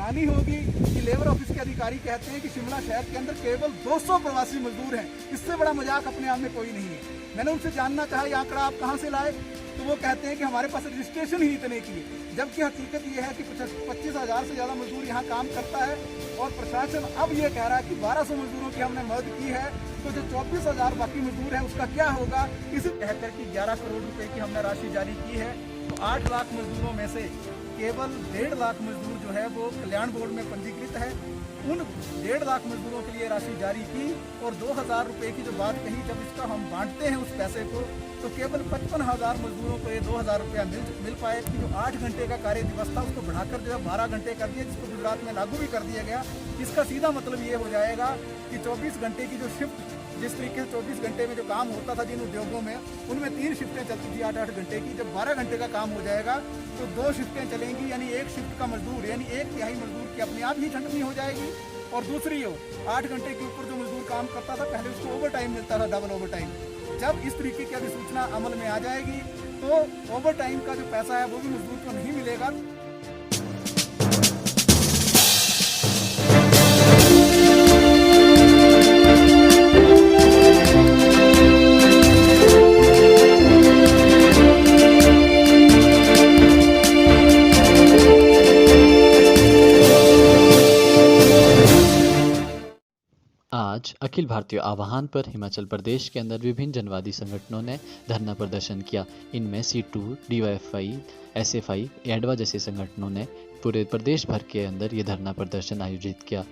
हैरानी होगी कि लेबर ऑफिस के अधिकारी कहते हैं कि शिमला शहर के अंदर केवल 200 प्रवासी मजदूर हैं। इससे बड़ा मजाक अपने आप में कोई नहीं है। मैंने उनसे जानना चाहा ये आंकड़ा आप कहाँ से लाए, तो वो कहते हैं कि हमारे पास रजिस्ट्रेशन ही इतने की है, जबकि हकीकत ये है कि 25,000 से ज़्यादा मजदूर यहाँ काम करता है और प्रशासन अब ये कह रहा है कि 1200 मजदूरों की हमने मदद की है, तो जो 24,000 बाकी मजदूर हैं उसका क्या होगा। इस कहकर कि 11 करोड़ रुपए की हमने राशि जारी की है, तो 8 लाख मजदूरों में से केवल 1.5 लाख मजदूर जो है वो कल्याण बोर्ड में पंजीकृत है। उन 1.5 लाख मजदूरों के लिए राशि जारी की और 2,000 रुपये की जो बात कही, जब इसका हम बांटते हैं उस पैसे को, तो केवल 55,000 मजदूरों को ये 2,000 रुपया मिल पाए कि जो 8 घंटे का कार्य दिवस था उसको बढ़ाकर जो है 12 घंटे कर दिया, जिसको गुजरात में लागू भी कर दिया गया। इसका सीधा मतलब ये हो जाएगा कि 24 घंटे की जो शिफ्ट, जिस तरीके से 24 घंटे में जो काम होता था जिन उद्योगों में, उनमें 3 शिफ्टें चलती थी 8-8 घंटे की, जब 12 घंटे का काम हो जाएगा तो 2 शिफ्टें चलेंगी, यानी एक शिफ्ट का मजदूर यानी 1/3 मजदूर की अपने आप ही छंटनी हो जाएगी। और दूसरी हो 8 घंटे के ऊपर जो मजदूर काम करता था पहले उसको ओवर टाइम मिलता था, डबल ओवर टाइम। जब इस तरीके की अधिसूचना अमल में आ जाएगी तो ओवर टाइम का जो पैसा है वो भी मजदूर को नहीं मिलेगा। आज अखिल भारतीय आह्वान पर हिमाचल प्रदेश के अंदर विभिन्न जनवादी संगठनों ने धरना प्रदर्शन किया। इनमें C2, DYFI, SFI, एडवा जैसे संगठनों ने पूरे प्रदेश भर के अंदर ये धरना प्रदर्शन आयोजित किया।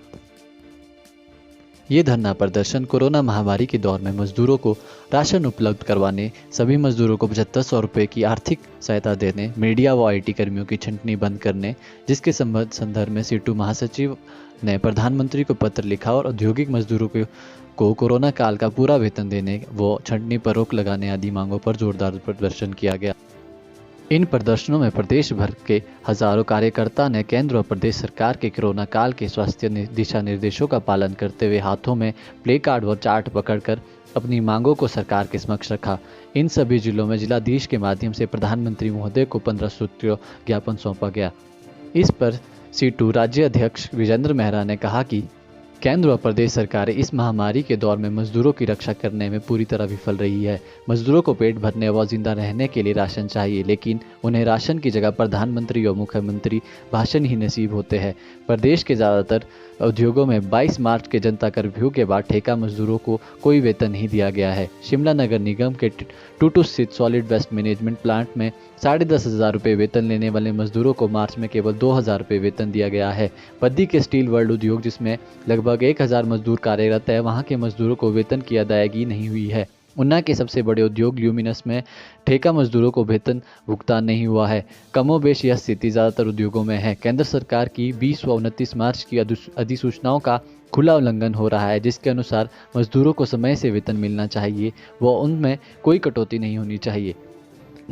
ये धरना प्रदर्शन कोरोना महामारी के दौर में मजदूरों को राशन उपलब्ध करवाने, सभी मजदूरों को 7500 रुपये की आर्थिक सहायता देने, मीडिया व IT कर्मियों की छंटनी बंद करने, जिसके संदर्भ में C2 महासचिव ने प्रधानमंत्री को पत्र लिखा और औद्योगिक मजदूरों को कोरोना काल का पूरा वेतन देने व छंटनी पर रोक लगाने आदि मांगों पर जोरदार प्रदर्शन किया गया। इन प्रदर्शनों में प्रदेश भर के हजारों कार्यकर्ता ने केंद्र और प्रदेश सरकार के कोरोना काल के स्वास्थ्य दिशा निर्देशों का पालन करते हुए हाथों में प्ले कार्ड व चार्ट पकड़कर अपनी मांगों को सरकार के समक्ष रखा। इन सभी जिलों में जिलाधीश के माध्यम से प्रधानमंत्री महोदय को 15 सूत्रीय ज्ञापन सौंपा गया। इस पर C2 राज्य अध्यक्ष विजेंद्र मेहरा ने कहा कि केंद्र और प्रदेश सरकारें इस महामारी के दौर में मजदूरों की रक्षा करने में पूरी तरह विफल रही है। मजदूरों को पेट भरने व जिंदा रहने के लिए राशन चाहिए, लेकिन उन्हें राशन की जगह प्रधानमंत्री और मुख्यमंत्री भाषण ही नसीब होते हैं। प्रदेश के ज़्यादातर उद्योगों में 22 मार्च के जनता कर्फ्यू के बाद ठेका मजदूरों को कोई वेतन नहीं दिया गया है। शिमला नगर निगम के टूटू स्थित सॉलिड वेस्ट मैनेजमेंट प्लांट में 10,500 रुपये वेतन लेने वाले मजदूरों को मार्च में केवल 2,000 रुपये वेतन दिया गया है। बद्दी के स्टील वर्ल्ड उद्योग, जिसमें लगभग 1,000 मजदूर कार्यरत है, वहाँ के मजदूरों को वेतन की अदायगी नहीं हुई है। ऊना के सबसे बड़े उद्योग ल्यूमिनस में ठेका मजदूरों को वेतन भुगतान नहीं हुआ है। कमोबेश यह स्थिति ज़्यादातर उद्योगों में है। केंद्र सरकार की 20 व 29 मार्च की अधिसूचनाओं का खुला उल्लंघन हो रहा है, जिसके अनुसार मजदूरों को समय से वेतन मिलना चाहिए व उनमें कोई कटौती नहीं होनी चाहिए।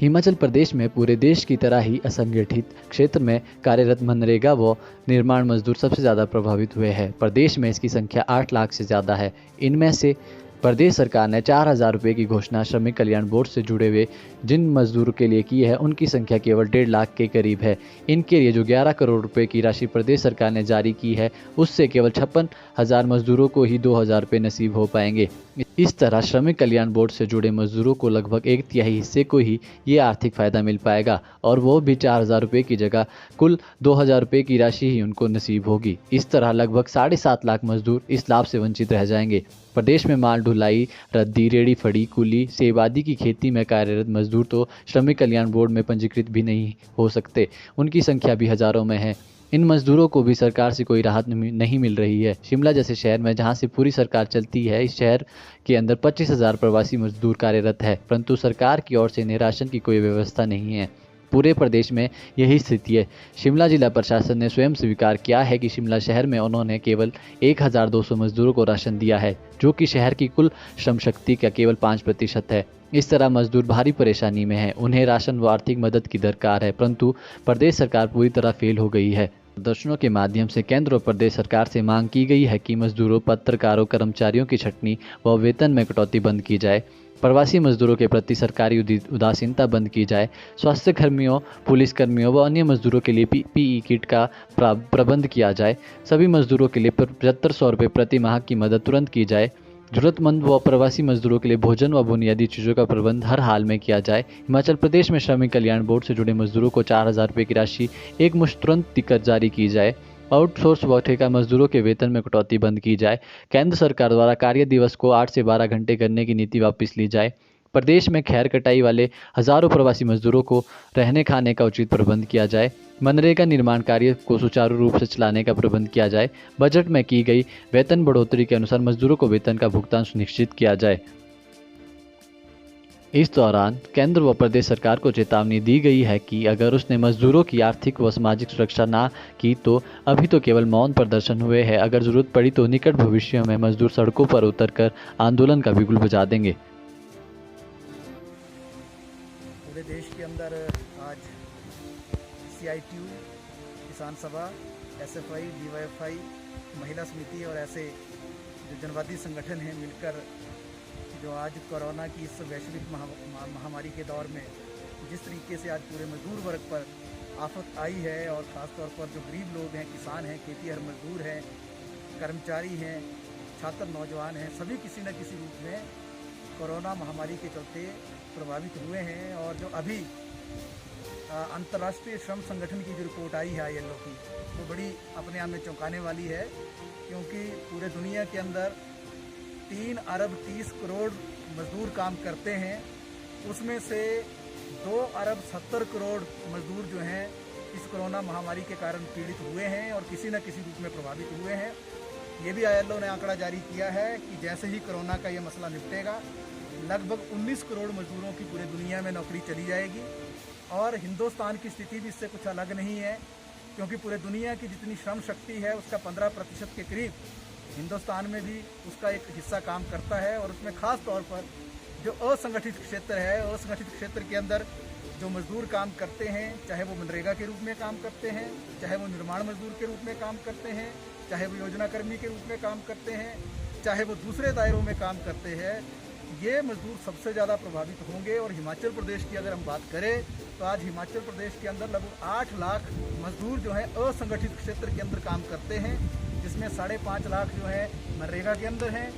हिमाचल प्रदेश में पूरे देश की तरह ही असंगठित क्षेत्र में कार्यरत मनरेगा व निर्माण मजदूर सबसे ज़्यादा प्रभावित हुए हैं। प्रदेश में इसकी संख्या 8 लाख से ज़्यादा है। इनमें से प्रदेश सरकार ने 4,000 रुपये की घोषणा श्रमिक कल्याण बोर्ड से जुड़े हुए जिन मजदूरों के लिए की है, उनकी संख्या केवल 1.5 लाख के करीब है। इनके लिए जो 11 करोड़ रुपए की राशि प्रदेश सरकार ने जारी की है, उससे केवल 56,000 मजदूरों को ही 2,000 रुपये नसीब हो पाएंगे। इस तरह श्रमिक कल्याण बोर्ड से जुड़े मजदूरों को लगभग 1/3 हिस्से को ही ये आर्थिक फायदा मिल पाएगा, और वो भी 4,000 रुपये की जगह कुल 2,000 रुपये की राशि ही उनको नसीब होगी। इस तरह लगभग 7.5 लाख मजदूर इस लाभ से वंचित रह जाएंगे। प्रदेश में माल ढुलाई, रद्दी, रेड़ी फड़ी, कुली, सेब आदि की खेती में कार्यरत मजदूर तो श्रमिक कल्याण बोर्ड में पंजीकृत भी नहीं हो सकते। उनकी संख्या भी हजारों में है। इन मजदूरों को भी सरकार से कोई राहत नहीं मिल रही है। शिमला जैसे शहर में, जहां से पूरी सरकार चलती है, इस शहर के अंदर 25,000 प्रवासी मजदूर कार्यरत है, परंतु सरकार की ओर से इन्हें राशन की कोई व्यवस्था नहीं है। पूरे प्रदेश में यही स्थिति है। शिमला जिला प्रशासन ने स्वयं स्वीकार किया है कि शिमला शहर में उन्होंने केवल 1,200 मजदूरों को राशन दिया है, जो कि शहर की कुल श्रम शक्ति का केवल 5% है। इस तरह मजदूर भारी परेशानी में हैं। उन्हें राशन व आर्थिक मदद की दरकार है, परंतु प्रदेश सरकार पूरी तरह फेल हो गई है। प्रदर्शनों के माध्यम से केंद्र और प्रदेश सरकार से मांग की गई है कि मजदूरों, पत्रकारों, कर्मचारियों की छंटनी व वेतन में कटौती बंद की जाए। प्रवासी मजदूरों के प्रति सरकारी उदासीनता बंद की जाए, स्वास्थ्य कर्मियों, पुलिसकर्मियों व अन्य मजदूरों के लिए पीपीई किट का प्रबंध किया जाए, सभी मजदूरों के लिए 7500 रुपये प्रति माह की मदद तुरंत की जाए, जरूरतमंद व प्रवासी मजदूरों के लिए भोजन व बुनियादी चीज़ों का प्रबंध हर हाल में किया जाए। हिमाचल प्रदेश में श्रमिक कल्याण बोर्ड से जुड़े मजदूरों को 4000 रुपये की राशि एक मुश्त तुरंत जारी की जाए। आउटसोर्स व ठेका मजदूरों के वेतन में कटौती बंद की जाए। केंद्र सरकार द्वारा कार्य दिवस को 8 से 12 घंटे करने की नीति वापस ली जाए। प्रदेश में खैर कटाई वाले हजारों प्रवासी मजदूरों को रहने खाने का उचित प्रबंध किया जाए। मनरेगा निर्माण कार्य को सुचारू रूप से चलाने का प्रबंध किया जाए। बजट में की गई वेतन बढ़ोतरी के अनुसार मजदूरों को वेतन का भुगतान सुनिश्चित किया जाए। इस दौरान केंद्र व प्रदेश सरकार को चेतावनी दी गई है कि अगर उसने मजदूरों की आर्थिक व सामाजिक सुरक्षा ना की तो अभी तो केवल मौन प्रदर्शन हुए हैं, अगर जरूरत पड़ी तो निकट भविष्य में मजदूर सड़कों पर उतरकर आंदोलन का बिगुल बजा देंगे। पूरे देश के अंदर आज CITU, किसान सभा, SFI, DYFI, महिला समिति और ऐसे जो जनवादी संगठन हैं मिलकर जो आज कोरोना की इस वैश्विक महामारी के दौर में जिस तरीके से आज पूरे मजदूर वर्ग पर आफत आई है और ख़ास तौर पर जो गरीब लोग हैं, किसान हैं, खेतीहर मजदूर हैं, कर्मचारी हैं, छात्र नौजवान हैं, सभी किसी न किसी रूप में कोरोना महामारी के चलते प्रभावित हुए हैं। और जो अभी अंतर्राष्ट्रीय श्रम संगठन की जो रिपोर्ट आई है ILO की, वो बड़ी अपने आप में चौंकाने वाली है, क्योंकि पूरे दुनिया के अंदर 3 अरब 30 करोड़ मजदूर काम करते हैं, उसमें से 2 अरब 70 करोड़ मजदूर जो हैं इस कोरोना महामारी के कारण पीड़ित हुए हैं और किसी न किसी रूप में प्रभावित हुए हैं। ये भी ILO ने आंकड़ा जारी किया है कि जैसे ही कोरोना का ये मसला निपटेगा, लगभग 19 करोड़ मजदूरों की पूरे दुनिया में नौकरी चली जाएगी। और हिंदुस्तान की स्थिति भी इससे कुछ अलग नहीं है, क्योंकि पूरे दुनिया की जितनी श्रम शक्ति है उसका 15% के करीब हिंदुस्तान में भी उसका एक हिस्सा काम करता है। और उसमें ख़ास तौर पर जो असंगठित क्षेत्र है, असंगठित क्षेत्र के अंदर जो मजदूर काम करते हैं, चाहे वो मनरेगा के रूप में काम करते हैं, चाहे वो निर्माण मजदूर के रूप में काम करते हैं, चाहे वो योजना कर्मी के रूप में काम करते हैं, चाहे वो दूसरे दायरों में काम करते हैं, ये मजदूर सबसे ज़्यादा प्रभावित होंगे। और हिमाचल प्रदेश की अगर हम बात करें तो आज हिमाचल प्रदेश के अंदर लगभग 8 लाख मजदूर जो हैं असंगठित क्षेत्र के अंदर काम करते हैं, जिसमें 5.5 लाख जो है मनरेगा के अंदर हैं,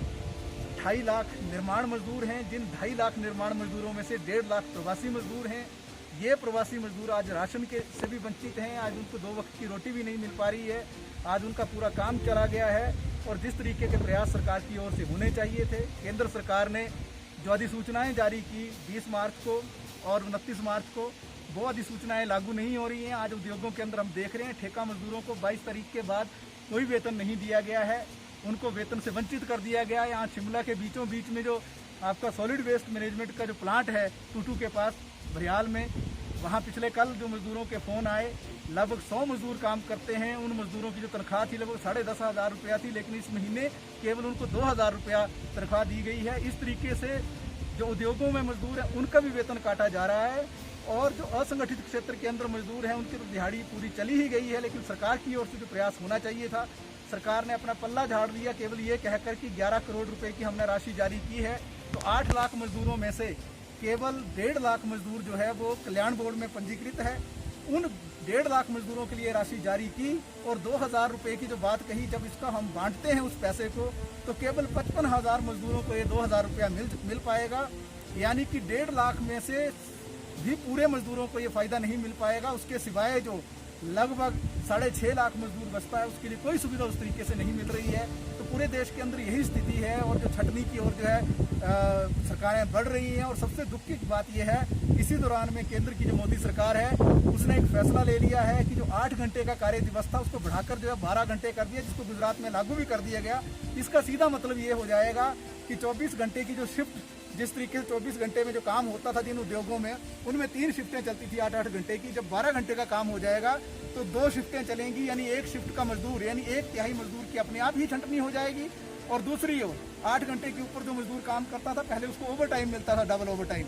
2.5 लाख निर्माण मजदूर हैं, जिन 2.5 लाख निर्माण मजदूरों में से 1.5 लाख प्रवासी मजदूर हैं। ये प्रवासी मजदूर आज राशन के से भी वंचित हैं, आज उनको 2 वक्त की रोटी भी नहीं मिल पा रही है, आज उनका पूरा काम चला गया है। और जिस तरीके के प्रयास सरकार की ओर से होने चाहिए थे, केंद्र सरकार ने जो अधिसूचनाएं जारी की 20 मार्च को और 29 मार्च को, वो अधिसूचनाएं लागू नहीं हो रही हैं। आज उद्योगों के अंदर हम देख रहे हैं ठेका मजदूरों को 22 तारीख के बाद कोई वेतन नहीं दिया गया है, उनको वेतन से वंचित कर दिया गया है। यहाँ शिमला के बीचों बीच में जो आपका सॉलिड वेस्ट मैनेजमेंट का जो प्लांट है टूटू के पास बरियाल में, वहाँ पिछले कल जो मजदूरों के फ़ोन आए, लगभग 100 मजदूर काम करते हैं। उन मजदूरों की जो तनख्वाह थी लगभग 10,500 रुपया थी, लेकिन इस महीने केवल उनको 2,000 रुपया तनख्वाह दी गई है। इस तरीके से जो उद्योगों में मजदूर हैं उनका भी वेतन काटा जा रहा है। और जो असंगठित क्षेत्र के अंदर मजदूर हैं उनकी तो दिहाड़ी पूरी चली ही गई है, लेकिन सरकार की ओर से जो प्रयास होना चाहिए था, सरकार ने अपना पल्ला झाड़ लिया केवल ये कहकर कि 11 करोड़ रुपए की हमने राशि जारी की है। तो 8 लाख मजदूरों में से केवल 1.5 लाख मजदूर जो है वो कल्याण बोर्ड में पंजीकृत है। उन 1.5 लाख मजदूरों के लिए राशि जारी की और 2,000 रुपये की जो बात कही, जब इसका हम बांटते हैं उस पैसे को, तो केवल 55,000 मजदूरों को ये 2,000 रुपया मिल पाएगा। यानी कि 1.5 लाख में से भी पूरे मजदूरों को ये फ़ायदा नहीं मिल पाएगा। उसके सिवाय जो लगभग 6.5 लाख मजदूर बचता है उसके लिए कोई सुविधा उस तरीके से नहीं मिल रही है। तो पूरे देश के अंदर यही स्थिति है और जो छटनी की ओर जो है सरकारें बढ़ रही हैं। और सबसे दुख की बात यह है, इसी दौरान में केंद्र की जो मोदी सरकार है उसने एक फैसला ले लिया है कि जो 8 घंटे का कार्य दिवस था उसको बढ़ाकर जो है 12 घंटे कर दिया, जिसको गुजरात में लागू भी कर दिया गया। इसका सीधा मतलब ये हो जाएगा कि 24 घंटे की जो शिफ्ट, जिस तरीके से 24 घंटे में जो काम होता था जिन उद्योगों में, उनमें 3 शिफ्टें चलती थी 8-8 घंटे की। जब 12 घंटे का काम हो जाएगा तो 2 शिफ्टें चलेंगी, यानी एक शिफ्ट का मजदूर यानी 1/3 मजदूर की अपने आप ही छंटनी हो जाएगी। और दूसरी ओर 8 घंटे के ऊपर जो मजदूर काम करता था पहले उसको ओवर टाइम मिलता था, डबल ओवर टाइम।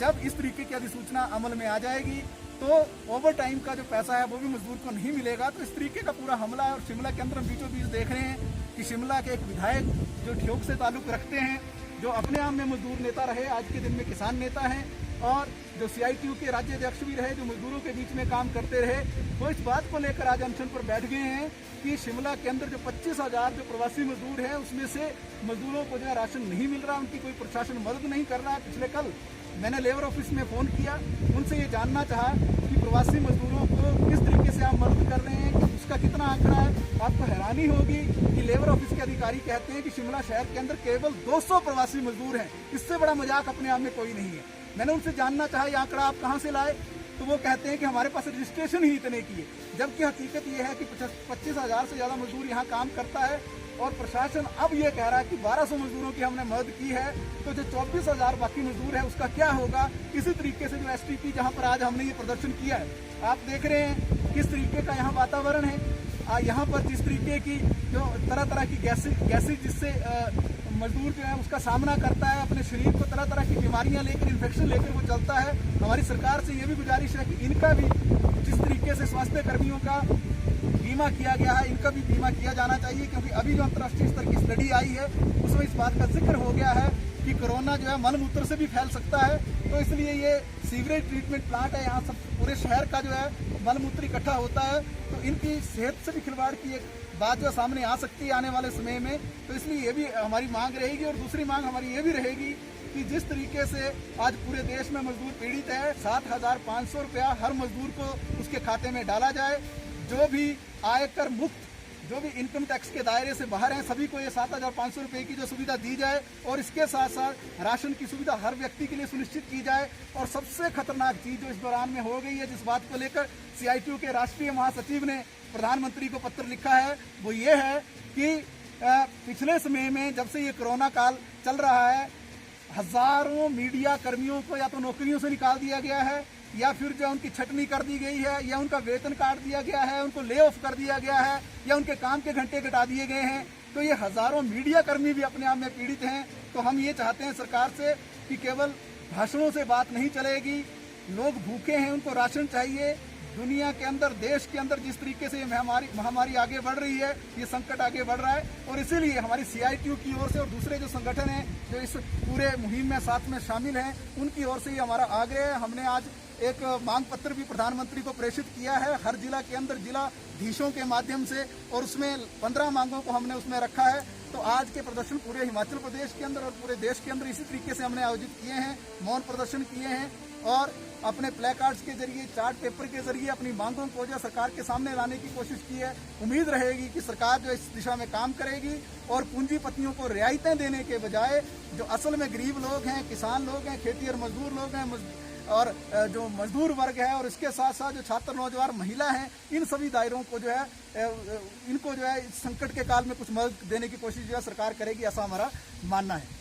जब इस तरीके की अधिसूचना अमल में आ जाएगी तो ओवर टाइम का जो पैसा है वो भी मजदूर को नहीं मिलेगा। तो इस तरीके का पूरा हमला है। और शिमला के अंदर हम बीचों बीच देख रहे हैं कि शिमला के एक विधायक जो ठियोग से ताल्लुक़ रखते हैं, जो अपने आप में मजदूर नेता रहे, आज के दिन में किसान नेता हैं, और जो CITU के राज्य अध्यक्ष भी रहे, जो मजदूरों के बीच में काम करते रहे, वो इस बात को लेकर आज अनशन पर बैठ गए हैं कि शिमला के अंदर जो 25,000 जो प्रवासी मजदूर हैं, उसमें से मजदूरों को जो है राशन नहीं मिल रहा, उनकी कोई प्रशासन मदद नहीं कर रहा है। पिछले कल मैंने लेबर ऑफिस में फ़ोन किया, उनसे ये जानना चाहा कि प्रवासी मजदूरों को किस तरीके से आप मदद कर रहे हैं, कि उसका कितना आंकड़ा है। आपको हैरानी होगी कि लेबर ऑफिस के अधिकारी कहते हैं कि शिमला शहर के अंदर केवल 200 प्रवासी मजदूर हैं। इससे बड़ा मजाक अपने आप में कोई नहीं है। मैंने उनसे जानना चाहा ये आंकड़ा आप कहाँ से लाए, तो वो कहते हैं कि हमारे पास रजिस्ट्रेशन ही इतने की है, जबकि हकीकत ये है कि 25,000 से ज़्यादा मजदूर यहाँ काम करता है, और प्रशासन अब ये कह रहा है कि 1200 मजदूरों की हमने मदद की है, तो जो 24,000 बाकी मजदूर है उसका क्या होगा। इसी तरीके से जो STP जहाँ पर आज हमने ये प्रदर्शन किया है, आप देख रहे हैं किस तरीके का यहाँ वातावरण है। यहाँ पर जिस तरीके की जो तरह तरह की गैसेज जिससे मजदूर जो है उसका सामना करता है, अपने शरीर को तरह तरह की बीमारियां लेकर, इन्फेक्शन लेकर वो चलता है। हमारी सरकार से ये भी गुजारिश है कि इनका भी जिस तरीके से स्वास्थ्य कर्मियों का बीमा किया गया है, इनका भी बीमा किया जाना चाहिए, क्योंकि अभी जो अंतर्राष्ट्रीय स्तर की स्टडी आई है उसमें इस बात का जिक्र हो गया है कि कोरोना जो है मलमूत्र से भी फैल सकता है। तो इसलिए ये सीवरेज ट्रीटमेंट प्लांट है, यहाँ सब पूरे शहर का जो है मलमूत्र इकट्ठा होता है, तो इनकी सेहत से भी खिलवाड़ की एक बात जो सामने आ सकती है आने वाले समय में। तो इसलिए ये भी हमारी मांग रहेगी। और दूसरी मांग हमारी ये भी रहेगी कि जिस तरीके से आज पूरे देश में मजदूर पीड़ित है, 7,500 रुपया हर मजदूर को उसके खाते में डाला जाए। जो भी आयकर मुक्त, जो भी इनकम टैक्स के दायरे से बाहर हैं, सभी को ये 7,500 रुपये की जो सुविधा दी जाए, और इसके साथ साथ राशन की सुविधा हर व्यक्ति के लिए सुनिश्चित की जाए। और सबसे खतरनाक चीज़ जो इस दौरान में हो गई है, जिस बात को लेकर CITU के राष्ट्रीय महासचिव ने प्रधानमंत्री को पत्र लिखा है, वो ये है कि पिछले समय में जब से ये कोरोना काल चल रहा है, हजारों मीडिया कर्मियों को या तो नौकरियों से निकाल दिया गया है, या फिर जो उनकी छटनी कर दी गई है, या उनका वेतन काट दिया गया है, उनको ले ऑफ कर दिया गया है, या उनके काम के घंटे घटा दिए गए हैं। तो ये हजारों मीडिया कर्मी भी अपने आप में पीड़ित हैं। तो हम ये चाहते हैं सरकार से कि केवल भाषणों से बात नहीं चलेगी, लोग भूखे हैं, उनको राशन चाहिए। दुनिया के अंदर, देश के अंदर जिस तरीके से ये महामारी आगे बढ़ रही है, ये संकट आगे बढ़ रहा है, और इसीलिए हमारी CITU की ओर से और दूसरे जो संगठन हैं जो इस पूरे मुहिम में साथ में शामिल हैं, उनकी ओर से ये हमारा आग्रह है। हमने आज एक मांग पत्र भी प्रधानमंत्री को प्रेषित किया है, हर जिला के अंदर जिलाधीशों के माध्यम से, और उसमें 15 मांगों को हमने उसमें रखा है। तो आज के प्रदर्शन पूरे हिमाचल प्रदेश के अंदर और पूरे देश के अंदर इसी तरीके से हमने आयोजित किए हैं, मौन प्रदर्शन किए हैं, और अपने प्ले कार्ड्स के जरिए, चार्ट पेपर के जरिए अपनी मांगों को जो सरकार के सामने लाने की कोशिश की है। उम्मीद रहेगी कि सरकार जो इस दिशा में काम करेगी, और पूंजीपतियों को रियायतें देने के बजाय जो असल में गरीब लोग हैं, किसान लोग हैं, खेती और मजदूर लोग हैं, और जो मजदूर वर्ग है, और इसके साथ साथ जो छात्र, नौजवान, महिला हैं, इन सभी दायरों को जो है इनको जो है इस संकट के काल में कुछ मदद देने की कोशिश जो है सरकार करेगी, ऐसा हमारा मानना है।